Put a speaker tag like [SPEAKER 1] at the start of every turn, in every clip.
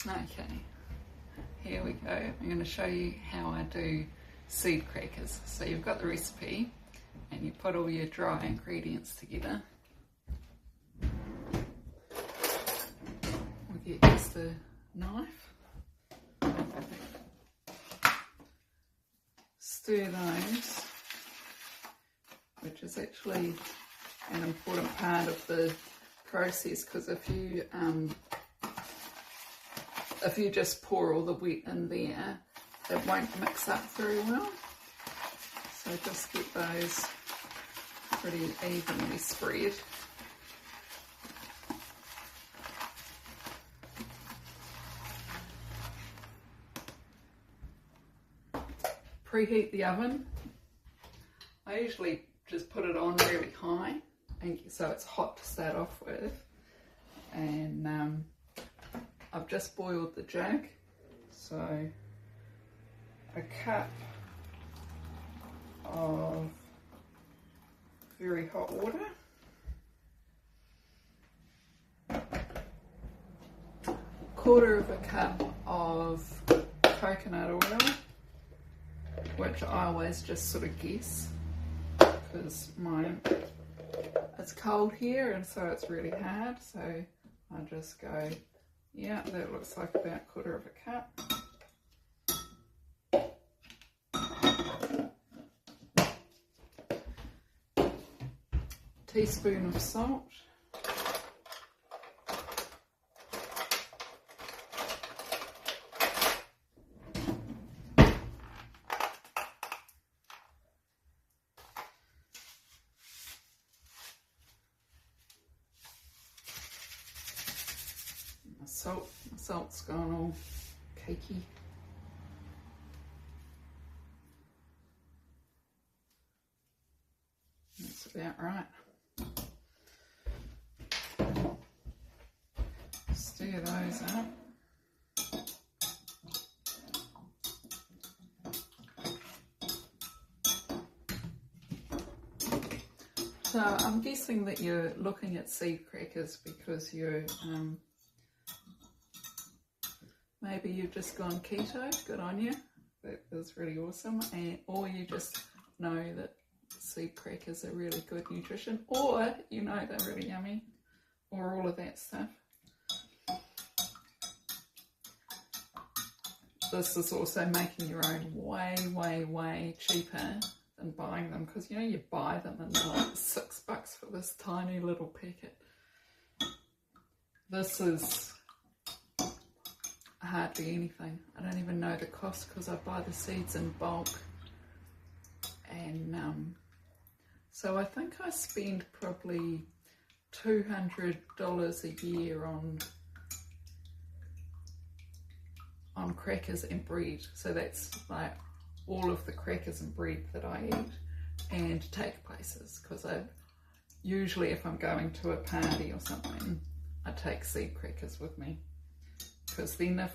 [SPEAKER 1] Okay, here we go. I'm going to show you how I do seed crackers. So you've got the recipe and you put all your dry ingredients together with your Easter knife. Stir those, which is actually an important part of the process, because if you just pour all the wet in there, it won't mix up very well. So just get those pretty evenly spread. Preheat the oven. I usually just put it on really high, and so it's hot to start off with. And I've just boiled the jug, so a cup of very hot water, quarter of a cup of coconut oil, which I always just sort of guess because it's cold here and so it's really hard, so I just go, yeah, that looks like about quarter of a cup. Teaspoon of salt. Salt's gone all cakey. That's about right. Stir those up. So I'm guessing that you're looking at seed crackers because you're maybe you've just gone keto, good on you, that is really awesome, or you just know that seed crackers are really good nutrition, or you know they're really yummy, or all of that stuff. This is also making your own way, way, way cheaper than buying them, because you know you buy them and they're like $6 for this tiny little packet. This is hardly anything. I don't even know the cost because I buy the seeds in bulk, and so I think I spend probably $200 a year on crackers and bread. So that's like all of the crackers and bread that I eat and take places, because I usually, if I'm going to a party or something, I take seed crackers with me. Because then, if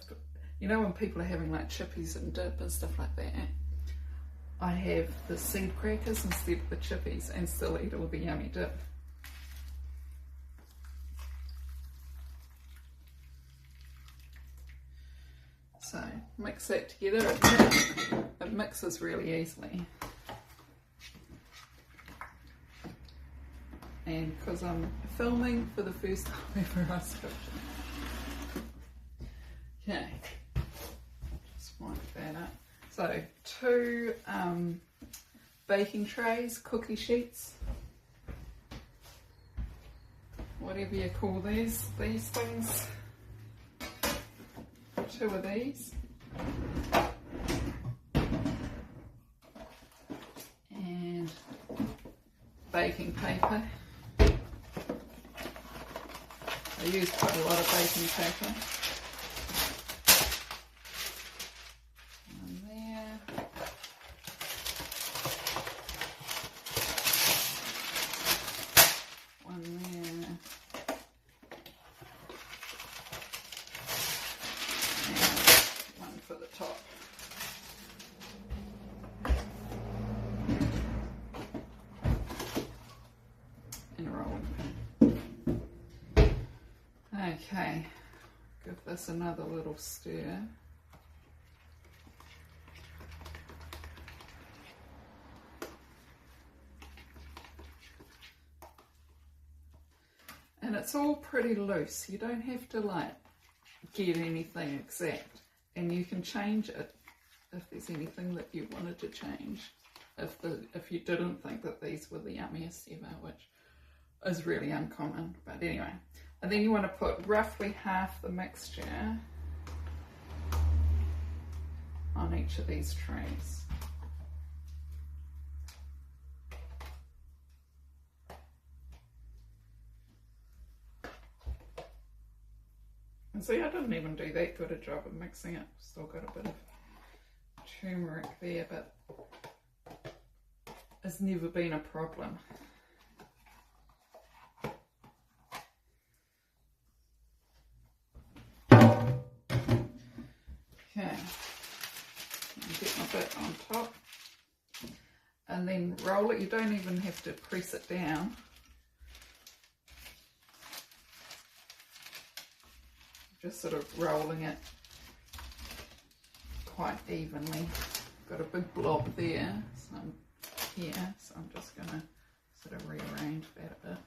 [SPEAKER 1] you know, when people are having like chippies and dip and stuff like that, I have the seed crackers instead of the chippies and still eat all the yummy dip. So mix that together. It mixes really easily. And because I'm filming for the first time ever, I skipped it. Okay, just wind that up. So 2 baking trays, cookie sheets, whatever you call these things. 2 of these. And baking paper. I use quite a lot of baking paper. Okay, give this another little stir. And it's all pretty loose. You don't have to like get anything exact, and you can change it if there's anything that you wanted to change. If you didn't think that these were the yummiest ever, which is really uncommon, but anyway. And then you want to put roughly half the mixture on each of these trays. And see, I didn't even do that good a job of mixing it. Still got a bit of turmeric there, but it's never been a problem. Okay, get my bit on top, and then roll it. You don't even have to press it down. Just sort of rolling it quite evenly. Got a big blob there, so I'm I'm just going to sort of rearrange that a bit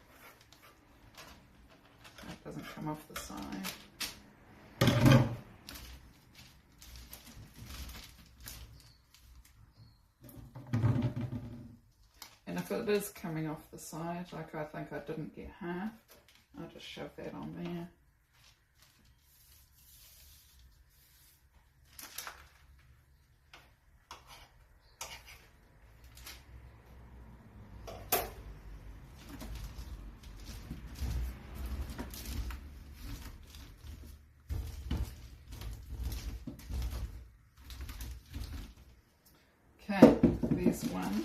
[SPEAKER 1] so it doesn't come off the side. And if it is coming off the side, like I think I didn't get half, I'll just shove that on there. Okay, there's one.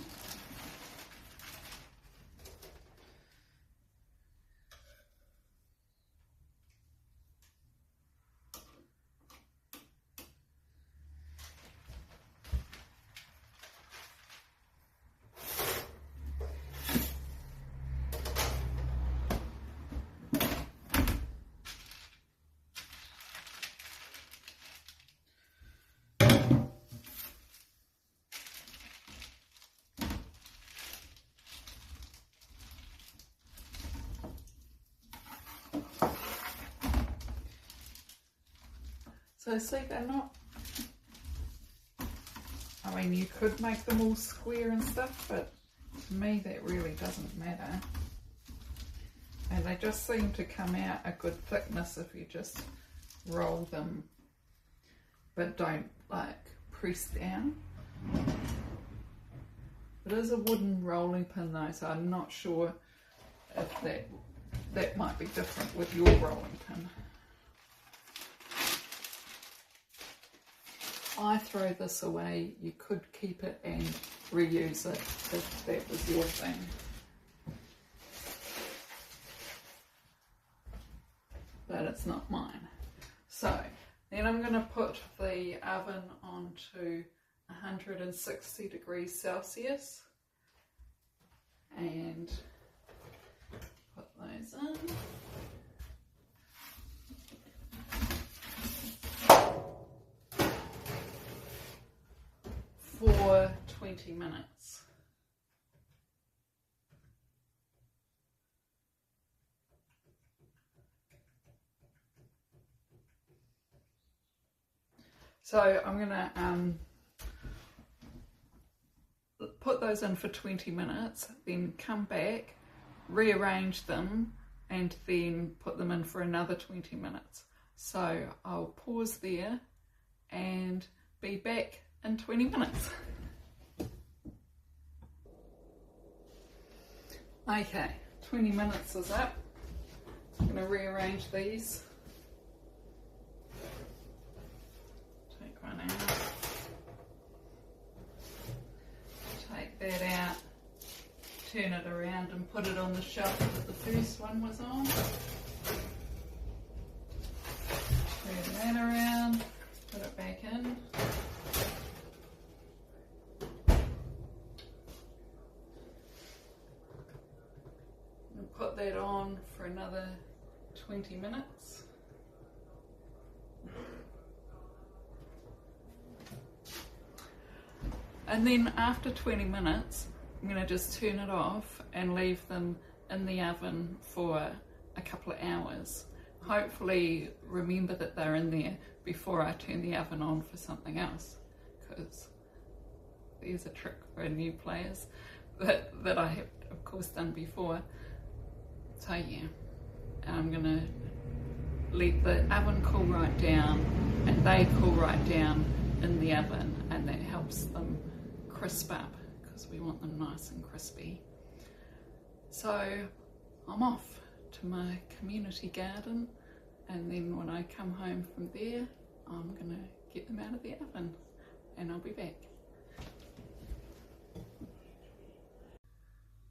[SPEAKER 1] So see, they're not, I mean, you could make them all square and stuff, but to me that really doesn't matter. And they just seem to come out a good thickness if you just roll them, but don't like press down. It is a wooden rolling pin though, so I'm not sure if that might be different with your rolling pin. I throw this away. You could keep it and reuse it if that was your thing. But it's not mine. So then I'm going to put the oven onto 160 degrees Celsius and put those in. For 20 minutes. So I'm going to put those in for 20 minutes, then come back, rearrange them, and then put them in for another 20 minutes. So I'll pause there and be back in 20 minutes. Okay, 20 minutes is up. I'm going to rearrange these. Take one out. Take that out. Turn it around and put it on the shelf that the first one was on. Turn that around. Put it back in. Put that on for another 20 minutes. And then after 20 minutes, I'm going to just turn it off and leave them in the oven for a couple of hours. Hopefully remember that they're in there before I turn the oven on for something else, because there's a trick for new players that I have of course done before. So yeah, I'm going to let the oven cool right down and they cool right down in the oven, and that helps them crisp up because we want them nice and crispy. So I'm off to my community garden, and then when I come home from there, I'm going to get them out of the oven and I'll be back.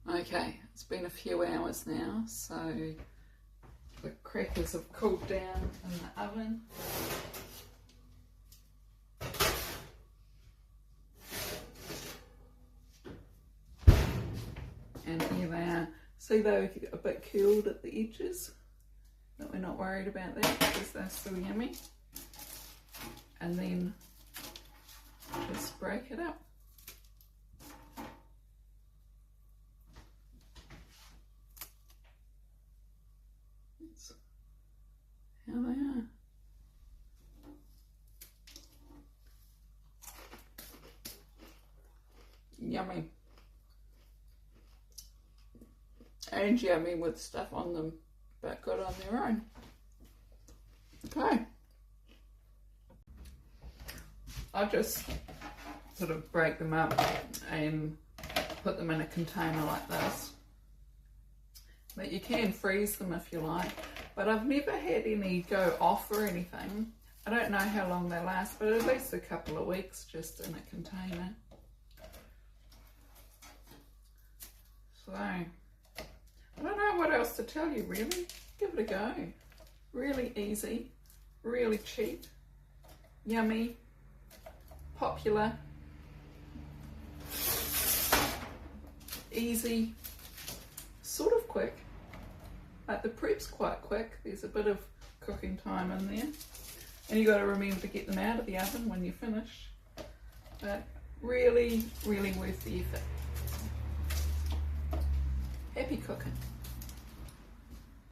[SPEAKER 1] Okay, it's been a few hours now, so the crackers have cooled down in the oven. And here they are. See, they're a bit curled at the edges, but we're not worried about that because they're still yummy. And then just break it up. That's how they are. Yummy. And yummy with stuff on them, but good on their own. Okay. I'll just sort of break them up and put them in a container like this. But you can freeze them if you like. But I've never had any go off or anything. I don't know how long they last, but at least a couple of weeks just in a container. So, I don't know what else to tell you really. Give it a go. Really easy, really cheap, yummy, popular, easy, sort of quick. Like the prep's quite quick. There's a bit of cooking time in there. And you got to remember to get them out of the oven when you finish. But really, really worth the effort. Happy cooking.